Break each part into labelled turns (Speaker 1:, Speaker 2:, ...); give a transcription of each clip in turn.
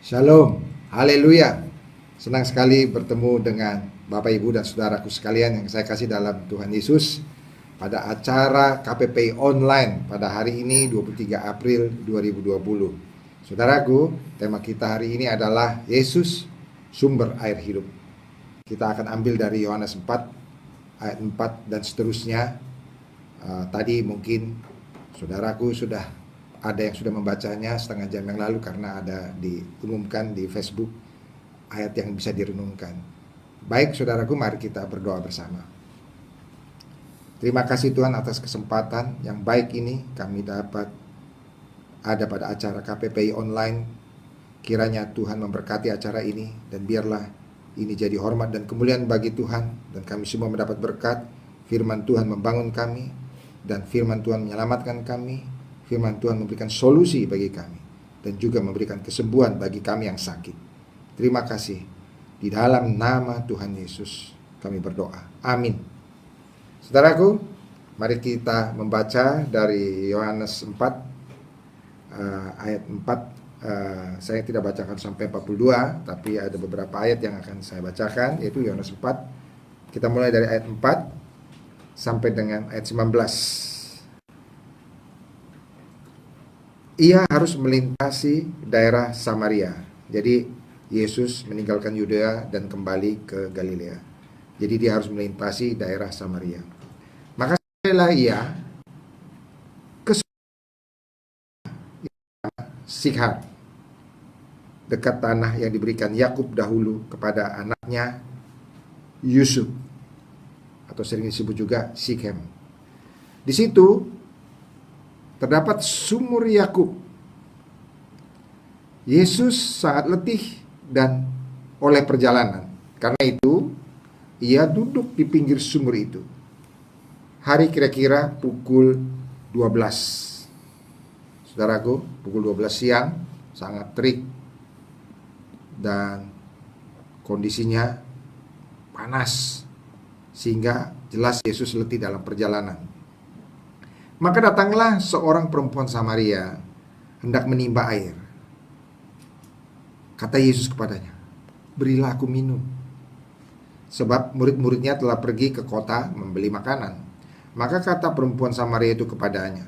Speaker 1: Shalom, haleluya. Senang sekali bertemu dengan Bapak Ibu dan saudaraku sekalian yang saya kasih dalam Tuhan Yesus pada acara KPPI online pada hari ini 23 April 2020. Saudaraku, tema kita hari ini adalah Yesus sumber air hidup. Kita akan ambil dari Yohanes 4 ayat 4 dan seterusnya. Tadi mungkin saudaraku ada yang sudah membacanya setengah jam yang lalu karena ada diumumkan di Facebook ayat yang bisa direnungkan. Baik saudaraku, mari kita berdoa bersama. Terima kasih Tuhan atas kesempatan yang baik ini kami dapat ada pada acara KPPI online. Kiranya Tuhan memberkati acara ini dan biarlah ini jadi hormat dan kemuliaan bagi Tuhan dan kami semua mendapat berkat. Firman Tuhan membangun kami dan firman Tuhan menyelamatkan kami. Firman Tuhan memberikan solusi bagi kami dan juga memberikan kesembuhan bagi kami yang sakit. Terima kasih. Di dalam nama Tuhan Yesus kami berdoa. Amin. Saudaraku, mari kita membaca dari Yohanes 4 ayat 4. Saya tidak bacakan sampai 42, tapi ada beberapa ayat yang akan saya bacakan, yaitu Yohanes 4. Kita mulai dari ayat 4 sampai dengan ayat 19. Ia harus melintasi daerah Samaria. Jadi Yesus meninggalkan Yudea dan kembali ke Galilea. Jadi dia harus melintasi daerah Samaria. Maka sampailah ia ke Sikhar, dekat tanah yang diberikan Yakub dahulu kepada anaknya Yusuf, atau sering disebut juga Sikhem. Di situ terdapat sumur Yakub. Yesus sangat letih dan oleh perjalanan. Karena itu, ia duduk di pinggir sumur itu. Hari kira-kira pukul 12. Saudaraku, pukul 12 siang, sangat terik dan kondisinya panas, sehingga jelas Yesus letih dalam perjalanan. Maka datanglah seorang perempuan Samaria hendak menimba air. Kata Yesus kepadanya, "Berilah aku minum." Sebab murid-muridnya telah pergi ke kota membeli makanan. Maka kata perempuan Samaria itu kepadanya,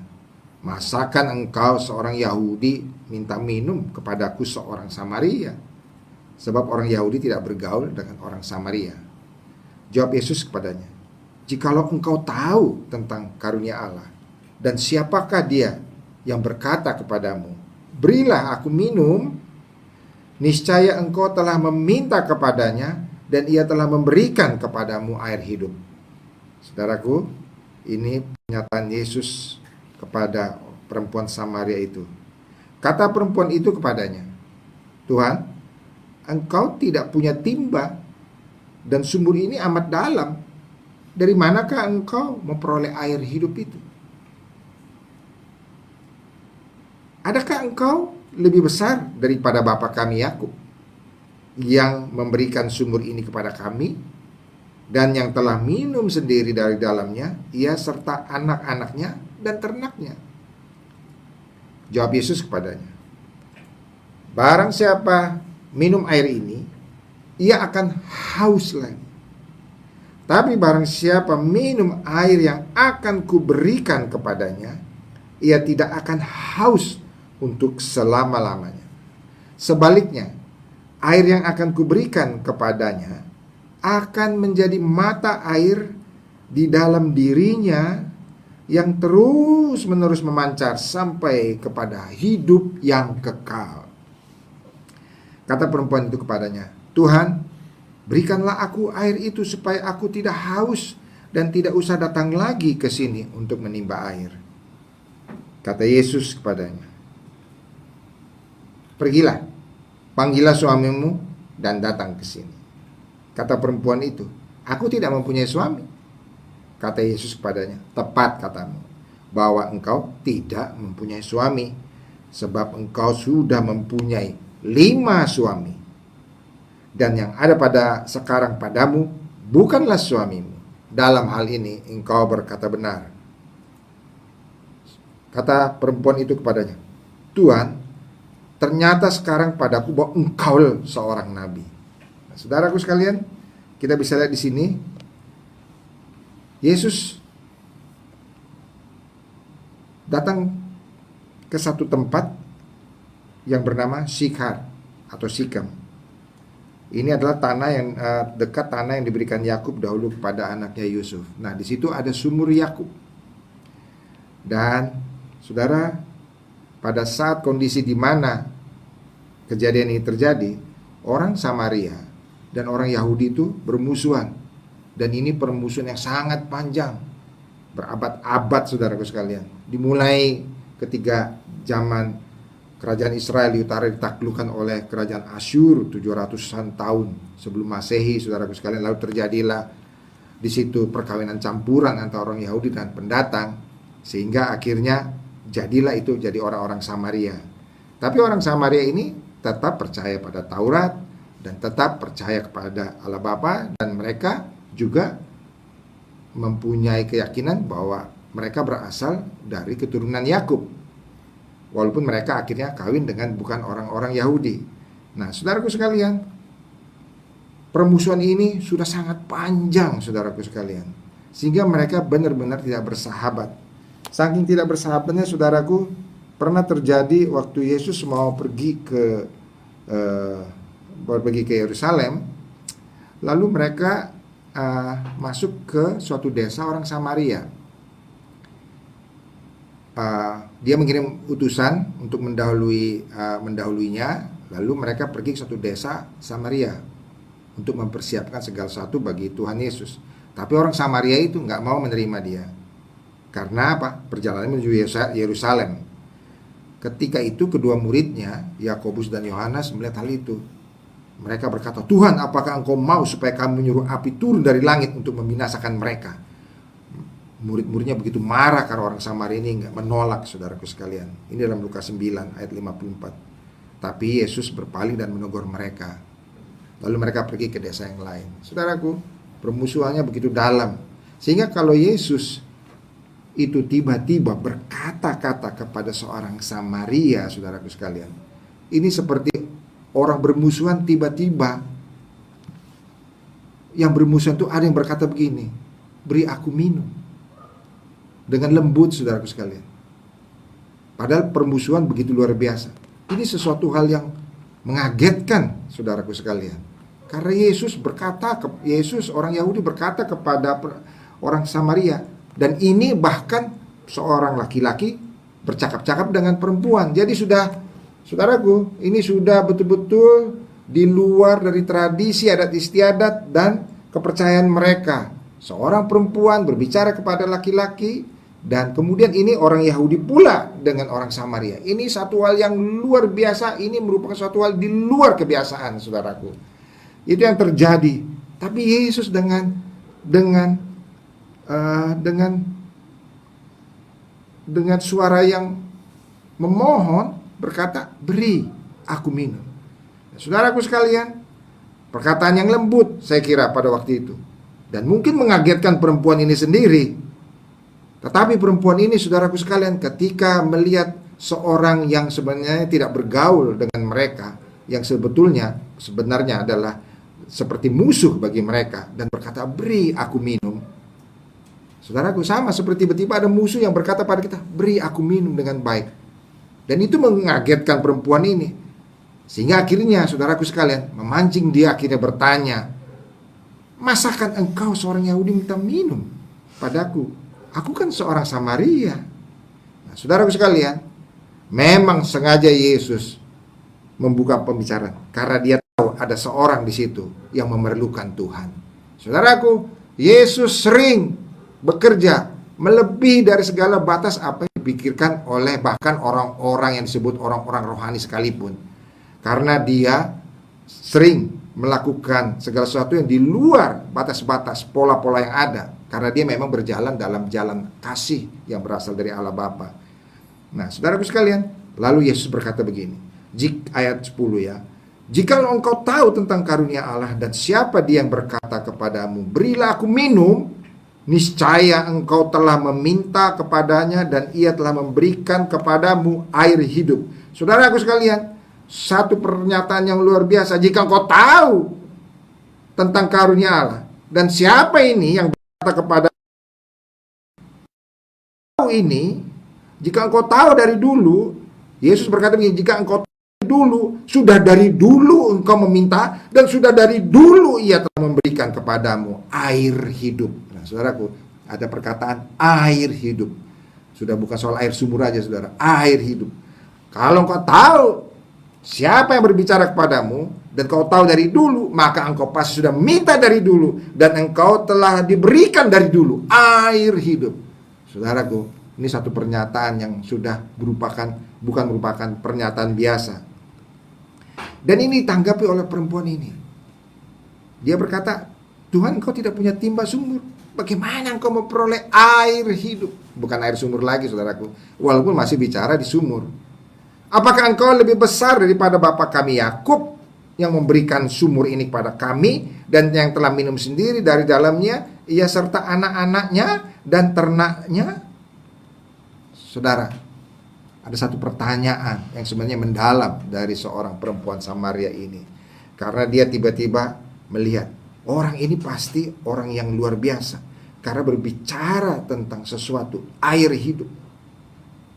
Speaker 1: "Masakan engkau seorang Yahudi minta minum kepadaku seorang Samaria?" Sebab orang Yahudi tidak bergaul dengan orang Samaria. Jawab Yesus kepadanya, "Jikalau engkau tahu tentang karunia Allah, dan siapakah dia yang berkata kepadamu, 'Berilah aku minum,' niscaya engkau telah meminta kepadanya, dan ia telah memberikan kepadamu air hidup." Saudaraku, ini pernyataan Yesus kepada perempuan Samaria itu. Kata perempuan itu kepadanya, "Tuhan, engkau tidak punya timba, dan sumur ini amat dalam. Dari manakah engkau memperoleh air hidup itu? Adakah engkau lebih besar daripada bapa kami Yakub, yang memberikan sumur ini kepada kami, dan yang telah minum sendiri dari dalamnya, ia serta anak-anaknya dan ternaknya?" Jawab Yesus kepadanya, "Barang siapa minum air ini, ia akan haus lagi. Tapi barang siapa minum air yang akan kuberikan kepadanya, ia tidak akan haus untuk selama-lamanya. Sebaliknya, air yang akan kuberikan kepadanya akan menjadi mata air di dalam dirinya yang terus-menerus memancar sampai kepada hidup yang kekal." Kata perempuan itu kepadanya, "Tuhan, berikanlah aku air itu supaya aku tidak haus dan tidak usah datang lagi ke sini untuk menimba air." Kata Yesus kepadanya, "Pergilah, panggillah suamimu dan datang ke sini." Kata perempuan itu, "Aku tidak mempunyai suami." Kata Yesus kepadanya, "Tepat katamu, bahwa engkau tidak mempunyai suami, sebab engkau sudah mempunyai 5 suami. Dan yang ada pada sekarang padamu bukanlah suamimu. Dalam hal ini engkau berkata benar." Kata perempuan itu kepadanya, "Tuhan, ternyata sekarang padaku bahwa engkau seorang nabi. Nah, saudaraku sekalian, kita bisa lihat di sini Yesus datang ke satu tempat yang bernama Sikhar atau Sikhem. Ini adalah tanah yang dekat tanah yang diberikan Yakub dahulu kepada anaknya Yusuf. Nah, di situ ada sumur Yakub. Dan saudara, pada saat kondisi di mana kejadian ini terjadi, orang Samaria dan orang Yahudi itu bermusuhan. Dan ini permusuhan yang sangat panjang, berabad-abad, saudaraku sekalian. Dimulai ketika zaman kerajaan Israel di utara ditaklukkan oleh kerajaan Asyur 700-an tahun sebelum Masehi, saudaraku sekalian. Lalu terjadilah di situ perkawinan campuran antara orang Yahudi dan pendatang, sehingga akhirnya jadilah itu jadi orang-orang Samaria. Tapi orang Samaria ini tetap percaya pada Taurat dan tetap percaya kepada Allah Bapa, dan mereka juga mempunyai keyakinan bahwa mereka berasal dari keturunan Yakub. Walaupun mereka akhirnya kawin dengan bukan orang-orang Yahudi. Nah, saudaraku sekalian, permusuhan ini sudah sangat panjang, saudaraku sekalian. Sehingga mereka benar-benar tidak bersahabat. Saking tidak bersahabatnya, saudaraku, pernah terjadi waktu Yesus mau pergi ke Yerusalem. Lalu mereka masuk ke suatu desa orang Samaria. Dia mengirim utusan untuk mendahuluinya. Lalu mereka pergi ke suatu desa Samaria untuk mempersiapkan segala sesuatu bagi Tuhan Yesus. Tapi orang Samaria itu nggak mau menerima dia. Karena apa? Perjalanan menuju Yerusalem. Ketika itu kedua muridnya, Yakobus dan Yohanes, melihat hal itu. Mereka berkata, "Tuhan, apakah engkau mau supaya kami menyuruh api turun dari langit untuk membinasakan mereka?" Murid-muridnya begitu marah karena orang Samaria ini enggak menolak, saudaraku sekalian. Ini dalam Lukas 9 ayat 54. Tapi Yesus berpaling dan menegur mereka. Lalu mereka pergi ke desa yang lain. Saudaraku, permusuhannya begitu dalam. Sehingga kalau Yesus itu tiba-tiba berkata-kata kepada seorang Samaria, saudaraku sekalian, ini seperti orang bermusuhan tiba-tiba. Yang bermusuhan itu ada yang berkata begini, "Beri aku minum." Dengan lembut, saudaraku sekalian. Padahal permusuhan begitu luar biasa. Ini sesuatu hal yang mengagetkan, saudaraku sekalian. Karena Yesus orang Yahudi berkata kepada orang Samaria, dan ini bahkan seorang laki-laki bercakap-cakap dengan perempuan. Jadi saudaraku, ini sudah betul-betul di luar dari tradisi adat istiadat dan kepercayaan mereka. Seorang perempuan berbicara kepada laki-laki, dan kemudian ini orang Yahudi pula dengan orang Samaria. Ini satu hal yang luar biasa. Ini merupakan suatu hal di luar kebiasaan, saudaraku. Itu yang terjadi. Tapi Yesus dengan suara yang memohon berkata, "Beri aku minum." Saudaraku sekalian, perkataan yang lembut saya kira pada waktu itu, dan mungkin mengagetkan perempuan ini sendiri. Tetapi perempuan ini, saudaraku sekalian, ketika melihat seorang yang sebenarnya tidak bergaul dengan mereka, yang sebenarnya adalah seperti musuh bagi mereka, dan berkata, "Beri aku minum." Saudaraku, sama seperti tiba-tiba ada musuh yang berkata pada kita, "Beri aku minum dengan baik." Dan itu mengagetkan perempuan ini. Sehingga akhirnya, saudaraku sekalian, memancing dia akhirnya bertanya, "Masakan engkau seorang Yahudi minta minum padaku? Aku kan seorang Samaria." Nah, saudaraku sekalian, memang sengaja Yesus membuka pembicaraan karena dia tahu ada seorang di situ yang memerlukan Tuhan. Saudaraku, Yesus sering bekerja melebihi dari segala batas apa yang dipikirkan oleh bahkan orang-orang yang disebut orang-orang rohani sekalipun. Karena dia sering melakukan segala sesuatu yang di luar batas-batas pola-pola yang ada. Karena dia memang berjalan dalam jalan kasih yang berasal dari Allah Bapa. Nah, saudaraku sekalian, lalu Yesus berkata begini, ayat 10 ya. "Jikalau engkau tahu tentang karunia Allah dan siapa dia yang berkata kepadamu, 'Berilah aku minum,' niscaya engkau telah meminta kepadanya dan ia telah memberikan kepadamu air hidup." Saudaraku sekalian, satu pernyataan yang luar biasa. Jika engkau tahu tentang karunia Allah, dan siapa ini yang berkata kepada ini, jika engkau tahu dari dulu, Yesus berkata begini, jika engkau tahu dulu, sudah dari dulu engkau meminta, dan sudah dari dulu ia telah memberikan kepadamu air hidup. Nah, saudaraku, ada perkataan air hidup. Sudah bukan soal air sumur aja, saudara, air hidup. Kalau engkau tahu siapa yang berbicara kepadamu, dan kau tahu dari dulu, maka engkau pasti sudah minta dari dulu, dan engkau telah diberikan dari dulu air hidup. Saudaraku, ini satu pernyataan yang sudah bukan merupakan pernyataan biasa. Dan ini ditanggapi oleh perempuan ini. Dia berkata, Tuhan, engkau tidak punya timba sumur. Bagaimana engkau memperoleh air hidup? Bukan air sumur lagi, saudaraku. Walaupun masih bicara di sumur. Apakah engkau lebih besar daripada bapa kami Yakub yang memberikan sumur ini kepada kami, dan yang telah minum sendiri dari dalamnya, ia serta anak-anaknya dan ternaknya? Saudara, ada satu pertanyaan yang sebenarnya mendalam dari seorang perempuan Samaria ini. Karena dia tiba-tiba melihat, orang ini pasti orang yang luar biasa, karena berbicara tentang sesuatu, air hidup.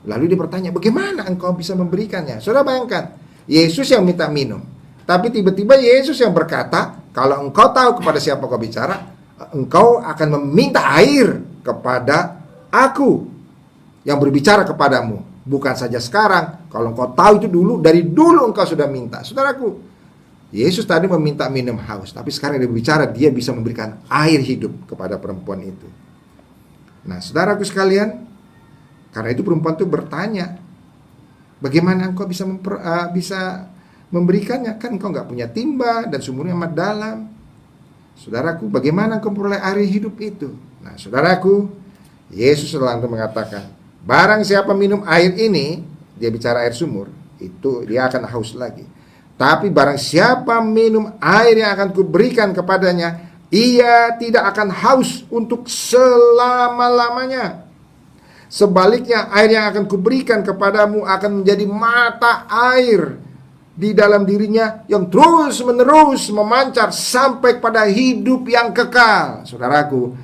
Speaker 1: Lalu dia bertanya, bagaimana engkau bisa memberikannya? Saudara bayangkan, Yesus yang minta minum, tapi tiba-tiba Yesus yang berkata, kalau engkau tahu kepada siapa kau bicara, engkau akan meminta air kepada aku yang berbicara kepadamu. Bukan saja sekarang, kalau engkau tahu itu dulu, dari dulu engkau sudah minta. Saudaraku, Yesus tadi meminta minum haus, tapi sekarang dia berbicara, dia bisa memberikan air hidup kepada perempuan itu. Nah, saudaraku sekalian, karena itu perempuan itu bertanya, bagaimana engkau bisa memberikannya? Kan engkau nggak punya timba dan sumurnya amat dalam. Saudaraku, bagaimana engkau memperoleh air hidup itu? Nah, saudaraku, Yesus langsung mengatakan, barang siapa minum air ini, dia bicara air sumur, itu dia akan haus lagi. Tapi barang siapa minum air yang akan kuberikan kepadanya, ia tidak akan haus untuk selama-lamanya. Sebaliknya, air yang akan kuberikan kepadamu akan menjadi mata air di dalam dirinya yang terus-menerus memancar sampai pada hidup yang kekal. Saudaraku,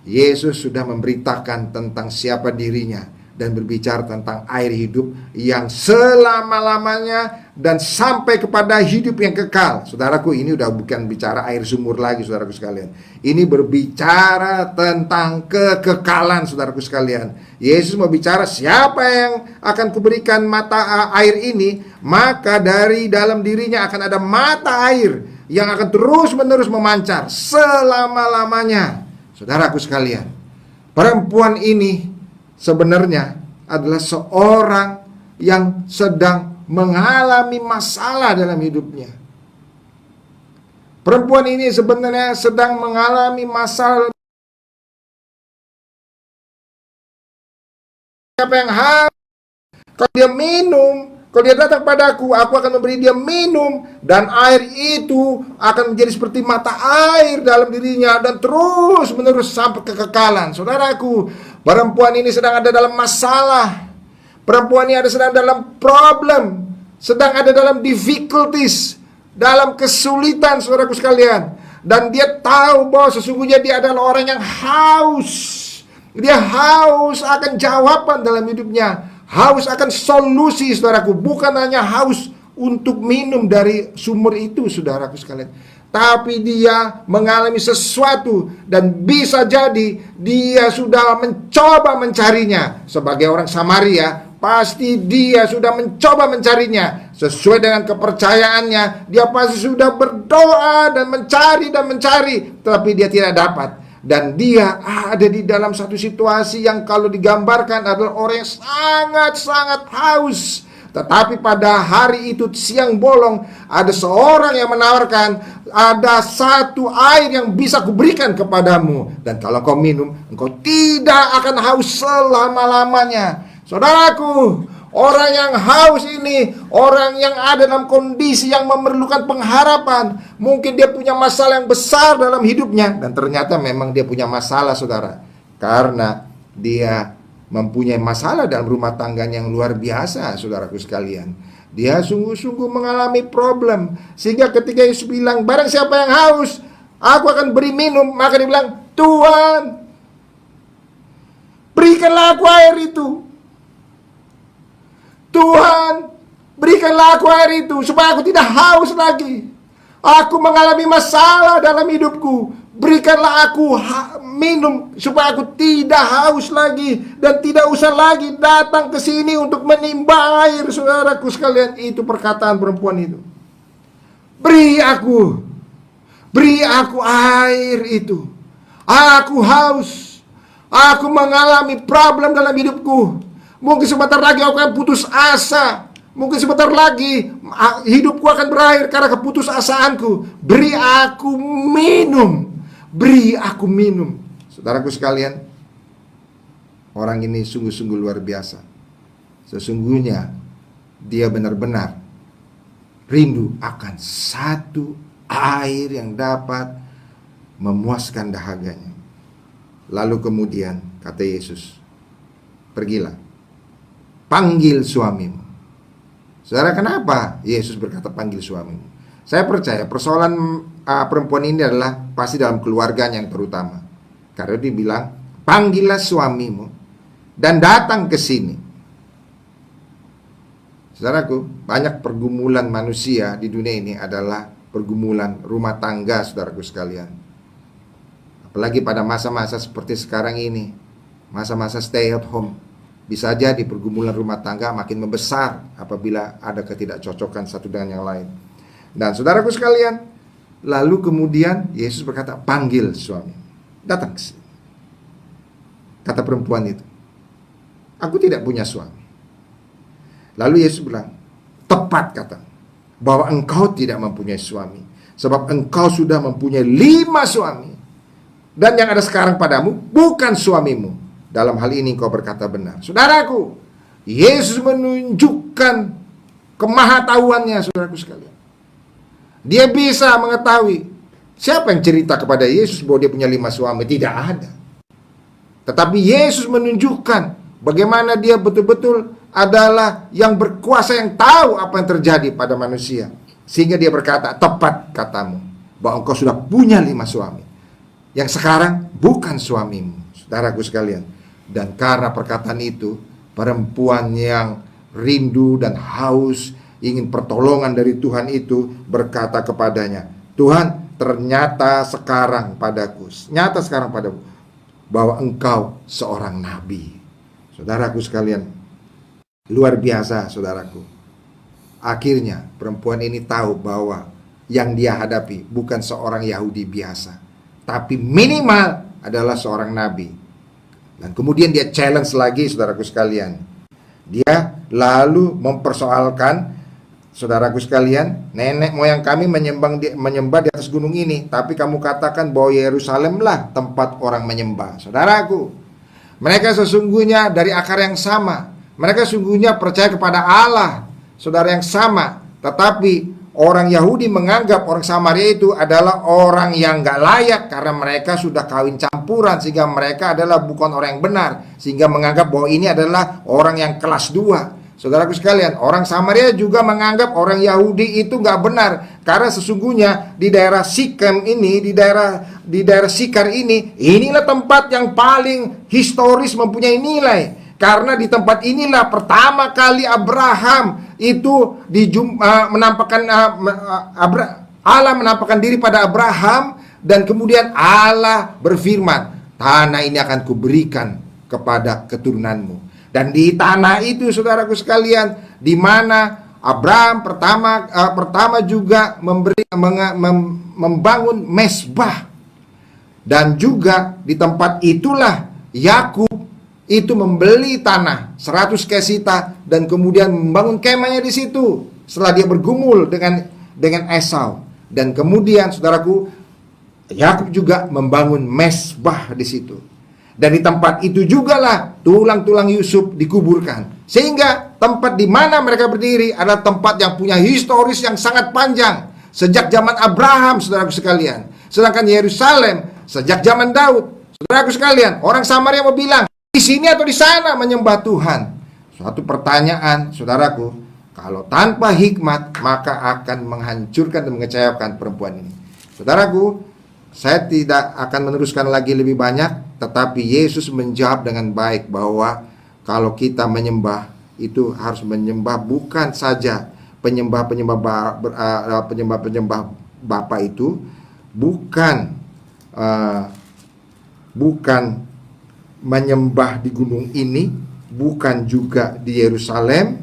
Speaker 1: Yesus sudah memberitakan tentang siapa dirinya dan berbicara tentang air hidup yang selama-lamanya dan sampai kepada hidup yang kekal. Saudaraku, ini udah bukan bicara air sumur lagi, saudaraku sekalian. Ini berbicara tentang kekekalan, saudaraku sekalian. Yesus mau bicara, siapa yang akan kuberikan mata air ini, maka dari dalam dirinya akan ada mata air yang akan terus-menerus memancar selama-lamanya. Saudaraku sekalian, perempuan ini sebenarnya adalah seorang yang sedang mengalami masalah dalam hidupnya. Perempuan ini sebenarnya sedang mengalami masalah. Siapa yang harus, kalau dia minum, kalau dia datang padaku, aku akan memberi dia minum, dan air itu akan menjadi seperti mata air dalam dirinya dan terus menerus sampai kekekalan. Saudaraku, perempuan ini sedang ada dalam masalah. Perempuan ini sedang dalam problem, sedang ada dalam difficulties, dalam kesulitan, saudaraku sekalian. Dan dia tahu bahwa sesungguhnya dia adalah orang yang haus. Dia haus akan jawaban dalam hidupnya, haus akan solusi, saudaraku. Bukan hanya haus untuk minum dari sumur itu, saudaraku sekalian, tapi dia mengalami sesuatu dan bisa jadi dia sudah mencoba mencarinya. Sebagai orang Samaria, pasti dia sudah mencoba mencarinya. Sesuai dengan kepercayaannya, dia pasti sudah berdoa dan mencari, tetapi dia tidak dapat. Dan dia ada di dalam satu situasi yang kalau digambarkan adalah orang yang sangat-sangat haus. Tetapi pada hari itu siang bolong, ada seorang yang menawarkan, ada satu air yang bisa kuberikan kepadamu, dan kalau kau minum, engkau tidak akan haus selama-lamanya. Saudaraku, orang yang haus ini, orang yang ada dalam kondisi yang memerlukan pengharapan. Mungkin dia punya masalah yang besar dalam hidupnya, dan ternyata memang dia punya masalah, saudara, karena dia mempunyai masalah dalam rumah tangganya yang luar biasa, saudaraku sekalian. Dia sungguh-sungguh mengalami problem. Sehingga ketika Yesus bilang, barang siapa yang haus, aku akan beri minum. Maka dia bilang, Tuhan, berikanlah aku air itu. Tuhan, berikanlah aku air itu supaya aku tidak haus lagi. Aku mengalami masalah dalam hidupku. Berikanlah aku minum supaya aku tidak haus lagi dan tidak usah lagi datang ke sini untuk menimba air. Saudaraku sekalian, itu perkataan perempuan itu. Beri aku air itu. Aku haus. Aku mengalami problem dalam hidupku. Mungkin sebentar lagi aku akan putus asa. Mungkin sebentar lagi hidupku akan berakhir karena keputusasaanku. Beri aku minum. Beri aku minum. Saudaraku sekalian, orang ini sungguh-sungguh luar biasa. Sesungguhnya dia benar-benar rindu akan satu air yang dapat memuaskan dahaganya. Lalu kemudian kata Yesus, pergilah, panggil suamimu. Saudara, kenapa Yesus berkata panggil suamimu? Saya percaya persoalan perempuan ini adalah pasti dalam keluarganya yang terutama. Karena dia bilang, panggillah suamimu dan datang ke sini. Saudaraku, banyak pergumulan manusia di dunia ini adalah pergumulan rumah tangga, saudaraku sekalian. Apalagi pada masa-masa seperti sekarang ini, masa-masa stay at home. Bisa jadi pergumulan rumah tangga makin membesar apabila ada ketidakcocokan satu dengan yang lain. Dan saudaraku sekalian, lalu kemudian Yesus berkata, panggil suami, datang ke sini. Kata perempuan itu, aku tidak punya suami. Lalu Yesus bilang, tepat kata, bahwa engkau tidak mempunyai suami, sebab engkau sudah mempunyai 5 suami. Dan yang ada sekarang padamu bukan suamimu. Dalam hal ini engkau berkata benar. Saudaraku, Yesus menunjukkan kemahatauannya, saudaraku sekalian. Dia bisa mengetahui. Siapa yang cerita kepada Yesus bahwa dia punya 5 suami? Tidak ada. Tetapi Yesus menunjukkan bagaimana dia betul-betul adalah yang berkuasa, yang tahu apa yang terjadi pada manusia. Sehingga dia berkata, tepat katamu, bahwa engkau sudah punya 5 suami. Yang sekarang bukan suamimu, saudaraku sekalian. Dan karena perkataan itu, perempuan yang rindu dan haus ingin pertolongan dari Tuhan itu berkata kepadanya, Tuhan, ternyata sekarang padaku, bahwa engkau seorang nabi. Saudaraku sekalian, luar biasa, saudaraku. Akhirnya perempuan ini tahu bahwa yang dia hadapi bukan seorang Yahudi biasa, tapi minimal adalah seorang nabi. Dan kemudian dia challenge lagi, saudaraku sekalian. Dia lalu mempersoalkan, saudaraku sekalian, nenek moyang kami menyembah di atas gunung ini, tapi kamu katakan bahwa Yerusalemlah tempat orang menyembah. Saudaraku, mereka sesungguhnya dari akar yang sama. Mereka sesungguhnya percaya kepada Allah, saudara, yang sama. Tetapi orang Yahudi menganggap orang Samaria itu adalah orang yang gak layak karena mereka sudah kawin campuran, sehingga mereka adalah bukan orang yang benar, sehingga menganggap bahwa ini adalah orang yang kelas 2. Saudaraku sekalian, orang Samaria juga menganggap orang Yahudi itu gak benar karena sesungguhnya di daerah Sikem ini, di daerah Sikar ini, inilah tempat yang paling historis mempunyai nilai. Karena di tempat inilah pertama kali Abraham itu menampakkan Allah menampakkan diri pada Abraham, dan kemudian Allah berfirman, tanah ini akan kuberikan kepada keturunanmu. Dan di tanah itu, saudaraku sekalian, di mana Abraham pertama juga membangun mezbah, dan juga di tempat itulah Yakub itu membeli tanah 100 kesita dan kemudian membangun kemahnya di situ setelah dia bergumul dengan Esau. Dan kemudian, saudaraku, Yakub juga membangun mezbah di situ. Dan di tempat itu jugalah tulang-tulang Yusuf dikuburkan. Sehingga tempat di mana mereka berdiri adalah tempat yang punya historis yang sangat panjang sejak zaman Abraham, saudaraku sekalian. Sedangkan Yerusalem sejak zaman Daud. Saudaraku sekalian, orang Samaria mau bilang, di sini atau di sana menyembah Tuhan. Suatu pertanyaan, saudaraku, Kalau tanpa hikmat, maka akan menghancurkan dan mengecewakan perempuan ini. Saudaraku, saya tidak akan meneruskan lagi lebih banyak, tetapi Yesus menjawab dengan baik bahwa kalau kita menyembah, itu harus menyembah bukan saja penyembah-penyembah Bapa itu, bukan menyembah di gunung ini, bukan juga di Yerusalem,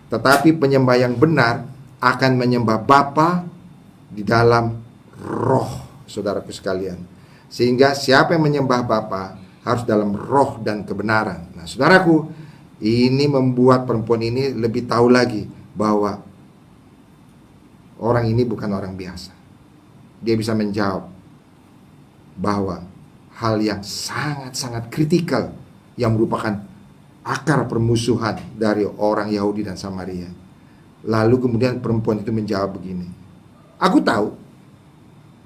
Speaker 1: tetapi penyembah yang benar akan menyembah Bapa di dalam roh, saudaraku sekalian. Sehingga siapa yang menyembah Bapa harus dalam roh dan kebenaran. Nah, saudaraku, ini membuat perempuan ini lebih tahu lagi bahwa orang ini bukan orang biasa. Dia bisa menjawab bahwa hal yang sangat-sangat kritikal yang merupakan akar permusuhan dari orang Yahudi dan Samaria. Lalu kemudian perempuan itu menjawab begini, aku tahu.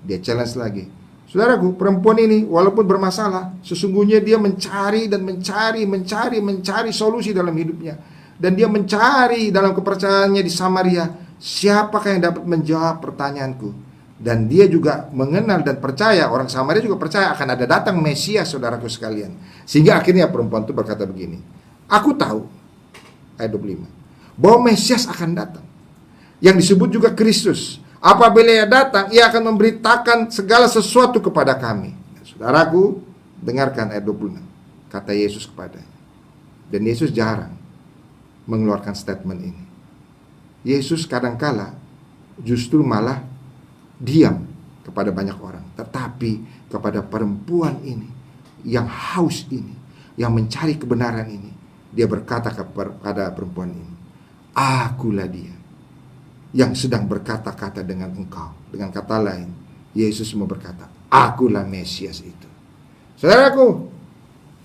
Speaker 1: Dia challenge lagi, saudaraku, perempuan ini walaupun bermasalah, sesungguhnya dia mencari dan mencari solusi dalam hidupnya. Dan dia mencari dalam kepercayaannya di Samaria, siapakah yang dapat menjawab pertanyaanku. Dan dia juga mengenal dan percaya, orang Samaria juga percaya akan ada datang Mesias, saudaraku sekalian. Sehingga akhirnya perempuan itu berkata begini, aku tahu, ayat 25, bahwa Mesias akan datang, yang disebut juga Kristus. Apabila ia datang, ia akan memberitakan segala sesuatu kepada kami. Saudaraku, dengarkan ayat 26, kata Yesus kepadanya. Dan Yesus jarang mengeluarkan statement ini. Yesus kadangkala justru malah diam kepada banyak orang, tetapi kepada perempuan ini yang haus ini, yang mencari kebenaran ini, dia berkata kepada perempuan ini, akulah dia yang sedang berkata-kata dengan engkau. Dengan kata lain, Yesus mau berkata, akulah Mesias itu. Saudaraku,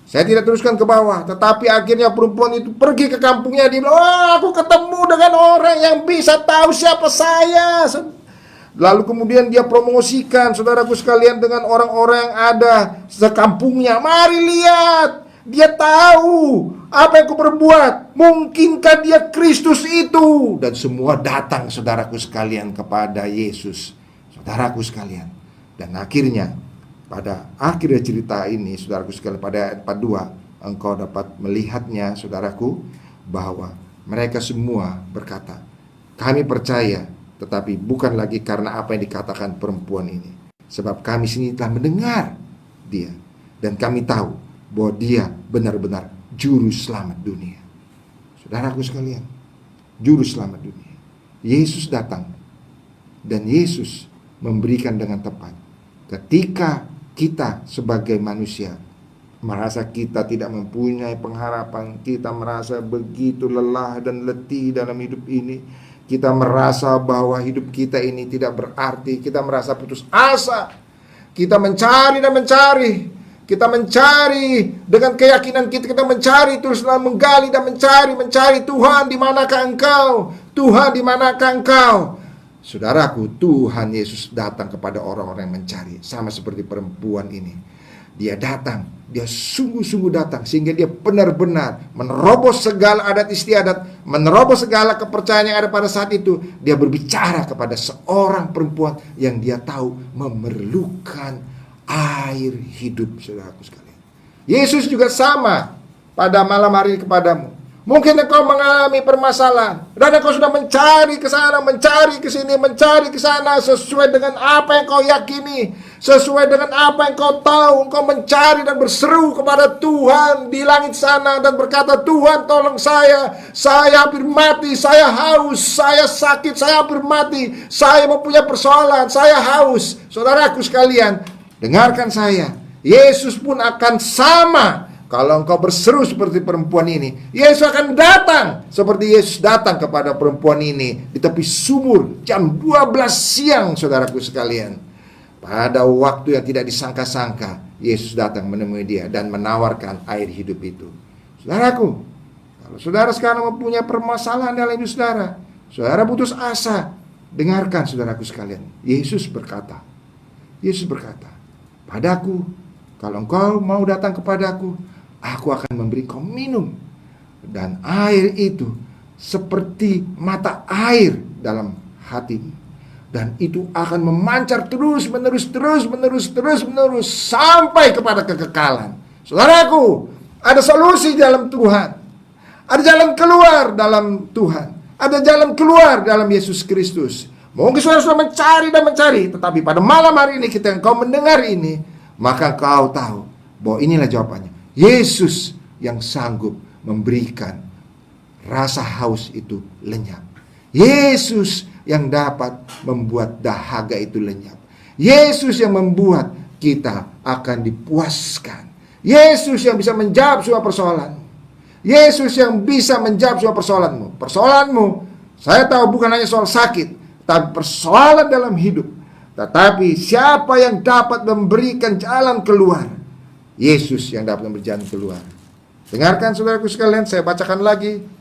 Speaker 1: saya tidak teruskan ke bawah, tetapi akhirnya perempuan itu pergi ke kampungnya. Dia bilang, oh, aku ketemu dengan orang yang bisa tahu siapa saya. Lalu kemudian dia promosikan, saudaraku sekalian, dengan orang-orang yang ada sekampungnya. Mari lihat, dia tahu apa yang aku berbuat. Mungkinkah dia Kristus itu? Dan semua datang, saudaraku sekalian, kepada Yesus, saudaraku sekalian. Dan akhirnya, pada akhirnya cerita ini, saudaraku sekalian, pada ayat 42, engkau dapat melihatnya, saudaraku, bahwa mereka semua berkata, kami percaya, tetapi bukan lagi karena apa yang dikatakan perempuan ini. Sebab kami sini telah mendengar dia, dan kami tahu bahwa dia benar-benar juru selamat dunia. Saudaraku sekalian, juru selamat dunia. Yesus datang, dan Yesus memberikan dengan tepat. Ketika kita sebagai manusia merasa kita tidak mempunyai pengharapan, kita merasa begitu lelah dan letih dalam hidup ini, kita merasa bahwa hidup kita ini tidak berarti, kita merasa putus asa, kita mencari dan mencari, kita mencari dengan keyakinan kita mencari, teruslah menggali dan mencari Tuhan, di manakah engkau? Tuhan, di manakah engkau? Saudaraku, Tuhan Yesus datang kepada orang-orang yang mencari, sama seperti perempuan ini. Dia datang, dia sungguh-sungguh datang, sehingga dia benar-benar menerobos segala adat istiadat, menerobos segala kepercayaan yang ada pada saat itu. Dia berbicara kepada seorang perempuan yang dia tahu memerlukan air hidup, saudaraku sekalian. Yesus juga sama pada malam hari kepadamu. Mungkin engkau mengalami permasalahan, dan engkau sudah mencari ke sana, mencari ke sini, mencari ke sana, sesuai dengan apa yang kau yakini, sesuai dengan apa yang kau tahu. Engkau mencari dan berseru kepada Tuhan di langit sana dan berkata, Tuhan tolong saya hampir mati, saya haus, saya sakit, saya hampir mati, saya mempunyai persoalan, saya haus. Saudaraku sekalian, dengarkan saya, Yesus pun akan sama. Kalau engkau berseru seperti perempuan ini, Yesus akan datang seperti Yesus datang kepada perempuan ini di tepi sumur jam 12 siang, saudaraku sekalian. Pada waktu yang tidak disangka-sangka, Yesus datang menemui dia dan menawarkan air hidup itu. Saudaraku, kalau saudara sekarang mempunyai permasalahan dalam hidup saudara, saudara putus asa, dengarkan saudaraku sekalian. Yesus berkata, padaku, kalau engkau mau datang kepadaku, aku akan memberi kau minum. Dan air itu seperti mata air dalam hatimu. Dan itu akan memancar terus menerus sampai kepada kekekalan. Saudaraku, ada solusi dalam Tuhan. Ada jalan keluar dalam Tuhan. Ada jalan keluar dalam Yesus Kristus. Mungkin saudara sudah mencari, tetapi pada malam hari ini kita yang kau mendengar ini, maka kau tahu bahwa inilah jawabannya. Yesus yang sanggup memberikan rasa haus itu lenyap. Yesus yang dapat membuat dahaga itu lenyap. Yesus yang membuat kita akan dipuaskan. Yesus yang bisa menjawab semua persoalanmu. Yesus yang bisa menjawab semua persoalanmu. Persoalanmu, saya tahu bukan hanya soal sakit, tapi persoalan dalam hidup. Tetapi siapa yang dapat memberikan jalan keluar? Yesus yang dapat memberi jalan keluar. Dengarkan saudaraku sekalian, saya bacakan lagi.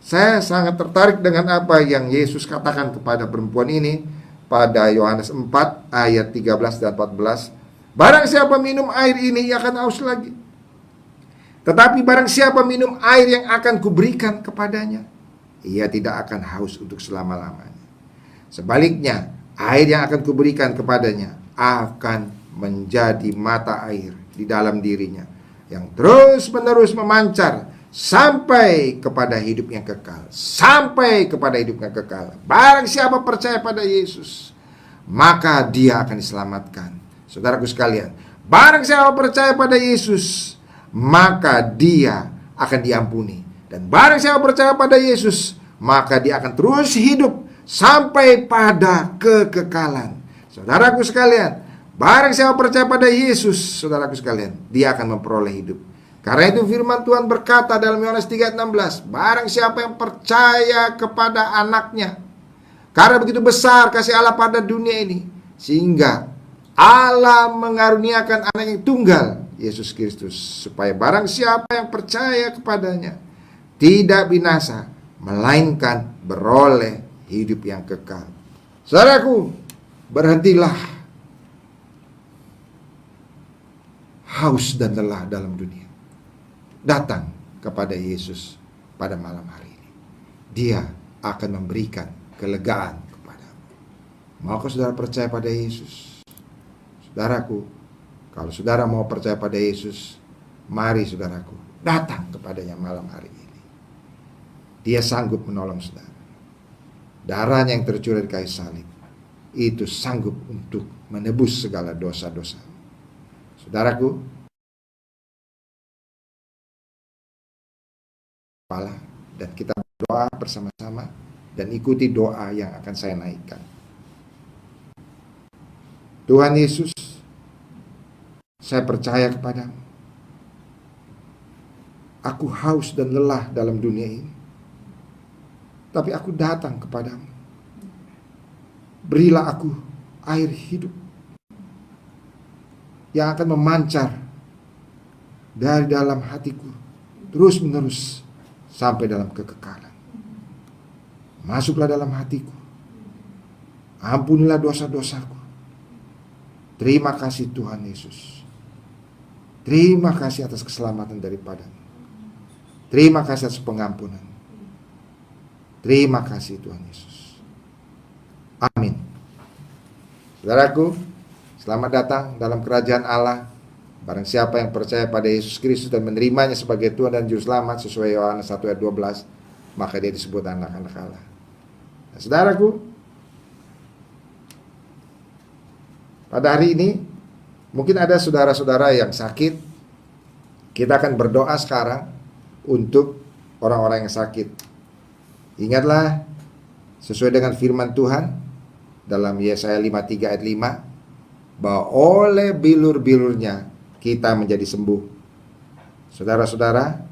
Speaker 1: Saya sangat tertarik dengan apa yang Yesus katakan kepada perempuan ini pada Yohanes 4 ayat 13 dan 14. Barang siapa minum air ini, ia akan haus lagi. Tetapi barang siapa minum air yang akan kuberikan kepadanya, ia tidak akan haus untuk selama-lamanya. Sebaliknya, air yang akan kuberikan kepadanya akan menjadi mata air di dalam dirinya, yang terus-menerus memancar sampai kepada hidup yang kekal. Sampai kepada hidup yang kekal. Barang siapa percaya pada Yesus, maka dia akan diselamatkan. Saudaraku sekalian, barang siapa percaya pada Yesus, maka dia akan diampuni. Dan barang siapa percaya pada Yesus, maka dia akan terus hidup sampai pada kekekalan. Saudaraku sekalian, barang siapa percaya pada Yesus, saudaraku sekalian, dia akan memperoleh hidup. Karena itu firman Tuhan berkata dalam Yohanes 3:16, barang siapa yang percaya kepada anaknya, karena begitu besar kasih Allah pada dunia ini, sehingga Allah mengaruniakan anak yang tunggal, Yesus Kristus, supaya barang siapa yang percaya kepadanya tidak binasa, melainkan beroleh hidup yang kekal. Saudaraku, berhentilah haus dan lelah dalam dunia. Datang kepada Yesus pada malam hari ini. Dia akan memberikan kelegaan kepadamu. Maukah saudara percaya pada Yesus? Saudaraku, kalau saudara mau percaya pada Yesus, mari saudaraku, datang kepadanya malam hari ini. Dia sanggup menolong saudara. Darahnya yang tercurah di kayu salib itu sanggup untuk menebus segala dosa-dosa. Saudaraku, dan kita berdoa bersama-sama dan ikuti doa yang akan saya naikkan. Tuhan Yesus, saya percaya kepadamu. Aku haus dan lelah dalam dunia ini, tapi aku datang kepadamu. Berilah aku air hidup yang akan memancar dari dalam hatiku terus menerus sampai dalam kekekalan. Masuklah dalam hatiku. Ampunilah dosa-dosaku. Terima kasih Tuhan Yesus. Terima kasih atas keselamatan daripadamu. Terima kasih atas pengampunan. Terima kasih Tuhan Yesus. Amin. Saudaraku, selamat datang dalam kerajaan Allah. Barang siapa yang percaya pada Yesus Kristus dan menerimanya sebagai Tuhan dan Juru Selamat sesuai Yohanes 1 ayat 12, maka dia disebut anak-anak Allah. Nah, saudaraku, pada hari ini mungkin ada saudara-saudara yang sakit. Kita akan berdoa sekarang untuk orang-orang yang sakit. Ingatlah sesuai dengan firman Tuhan dalam Yesaya 53 ayat 5, bahwa oleh bilur-bilurnya kita menjadi sembuh. Saudara-saudara,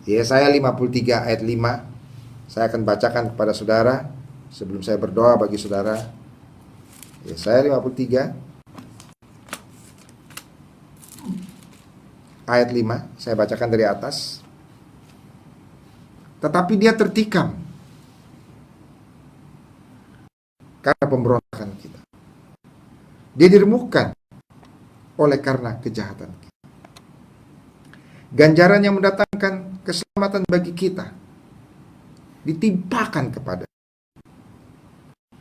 Speaker 1: Yesaya 53 ayat 5 saya akan bacakan kepada saudara sebelum saya berdoa bagi saudara. Yesaya 53 ayat 5, saya bacakan dari atas. Tetapi dia tertikam karena pemberontakan kita. Dia diremukkan oleh karena kejahatan kita. Ganjaran yang mendatangkan keselamatan bagi kita ditimpakan kepada,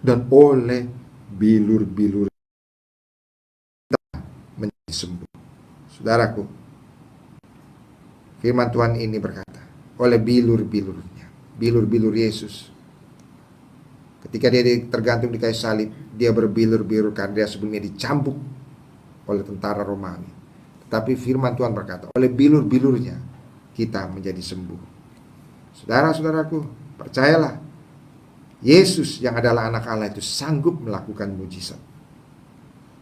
Speaker 1: dan oleh bilur-bilur menjadi sembuh. Saudaraku, firman Tuhan ini berkata, oleh bilur-bilurnya, bilur-bilur Yesus. Ketika dia tergantung di kayu salib, dia berbilur-bilur karena dia sebelumnya dicambuk oleh tentara Romawi. Tetapi firman Tuhan berkata, oleh bilur-bilurnya kita menjadi sembuh. Saudara-saudaraku, percayalah, Yesus yang adalah anak Allah itu sanggup melakukan mujizat.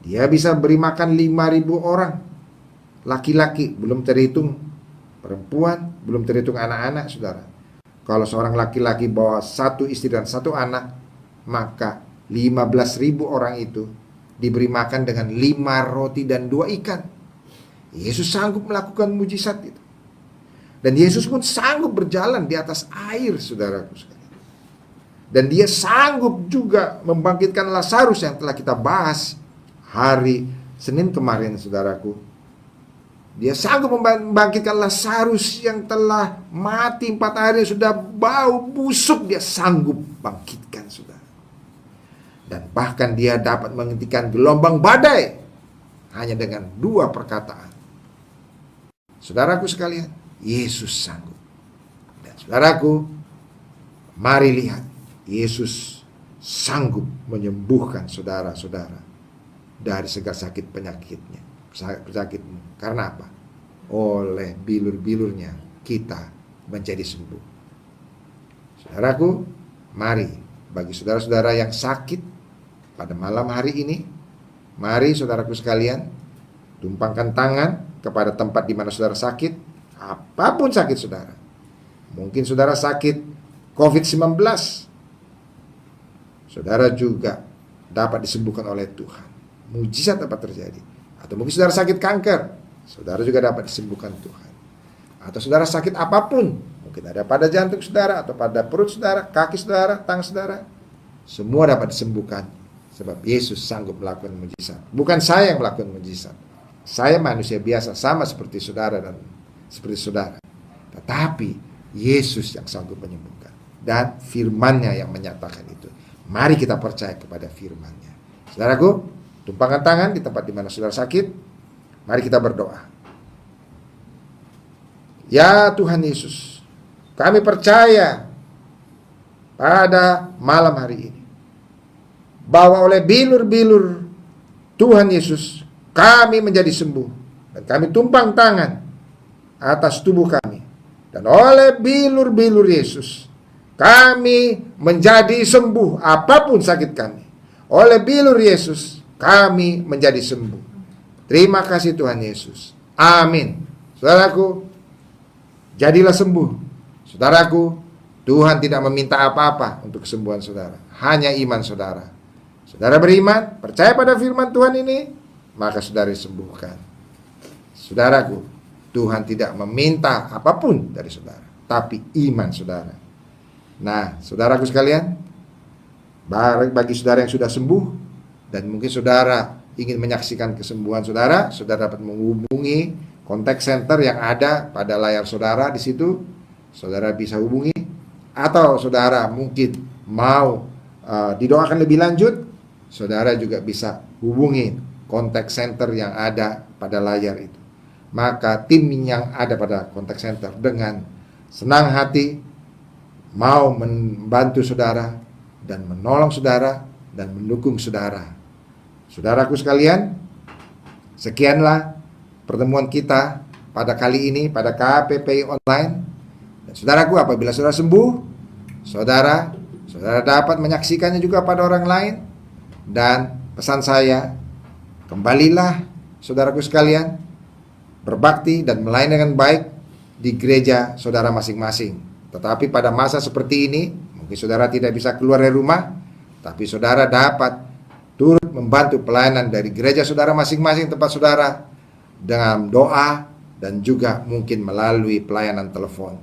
Speaker 1: Dia bisa beri makan 5.000 orang, laki-laki, belum terhitung perempuan, belum terhitung anak-anak, saudara. Kalau seorang laki-laki bawa 1 istri dan 1 anak, maka 15.000 orang itu diberi makan dengan 5 roti dan 2 ikan. Yesus sanggup melakukan mujizat itu. Dan Yesus pun sanggup berjalan di atas air, saudaraku sekalian. Dan dia sanggup juga membangkitkan Lazarus yang telah kita bahas hari Senin kemarin, saudaraku. Dia sanggup membangkitkan Lazarus yang telah mati 4 hari, sudah bau busuk, dia sanggup bangkitkan, saudara. Dan bahkan dia dapat menghentikan gelombang badai hanya dengan 2 perkataan. Saudaraku sekalian, Yesus sanggup. Dan saudaraku, mari lihat, Yesus sanggup menyembuhkan saudara-saudara dari segala sakit penyakitmu. Karena apa? Oleh bilur-bilurnya kita menjadi sembuh. Saudaraku, mari, bagi saudara-saudara yang sakit pada malam hari ini, mari saudaraku sekalian, tumpangkan tangan kepada tempat di mana saudara sakit, apapun sakit saudara. Mungkin saudara sakit COVID-19, saudara juga dapat disembuhkan oleh Tuhan. Mujizat dapat terjadi. Atau mungkin saudara sakit kanker, saudara juga dapat disembuhkan Tuhan. Atau saudara sakit apapun, mungkin ada pada jantung saudara, atau pada perut saudara, kaki saudara, tangan saudara, semua dapat disembuhkan. Sebab Yesus sanggup melakukan mujizat. Bukan saya yang melakukan mujizat. Saya manusia biasa, sama seperti saudara dan seperti saudara. Tetapi Yesus yang sanggup menyembuhkan. Dan firman-Nya yang menyatakan itu. Mari kita percaya kepada firman-Nya. Saudaraku, tumpangkan tangan di tempat di mana saudara sakit. Mari kita berdoa. Ya Tuhan Yesus, kami percaya pada malam hari ini bahwa oleh bilur-bilur Tuhan Yesus kami menjadi sembuh. Dan kami tumpang tangan atas tubuh kami. Dan oleh bilur-bilur Yesus kami menjadi sembuh apapun sakit kami. Oleh bilur Yesus kami menjadi sembuh. Terima kasih Tuhan Yesus. Amin. Saudaraku, jadilah sembuh. Saudaraku, Tuhan tidak meminta apa-apa untuk kesembuhan saudara. Hanya iman saudara. Saudara beriman, percaya pada firman Tuhan ini, maka saudara disembuhkan. Saudaraku, Tuhan tidak meminta apapun dari saudara, tapi iman saudara. Nah, saudaraku sekalian, bagi saudara yang sudah sembuh, dan mungkin saudara ingin menyaksikan kesembuhan saudara, saudara dapat menghubungi kontak center yang ada pada layar saudara di situ. Saudara bisa hubungi, atau saudara mungkin mau didoakan lebih lanjut, saudara juga bisa hubungi kontak center yang ada pada layar itu. Maka tim yang ada pada kontak center dengan senang hati mau membantu saudara dan menolong saudara dan mendukung saudara. Saudaraku sekalian, sekianlah pertemuan kita pada kali ini pada KPPI Online. Dan saudaraku, apabila saudara sembuh, saudara dapat menyaksikannya juga pada orang lain. Dan pesan saya, kembalilah saudaraku sekalian, berbakti dan melayani dengan baik di gereja saudara masing-masing. Tetapi pada masa seperti ini, mungkin saudara tidak bisa keluar dari rumah, tapi saudara dapat turut membantu pelayanan dari gereja saudara masing-masing tempat saudara dengan doa dan juga mungkin melalui pelayanan telepon.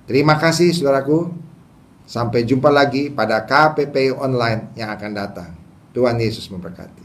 Speaker 1: Terima kasih saudaraku. Sampai jumpa lagi pada KPPI Online yang akan datang. Tuhan Yesus memberkati.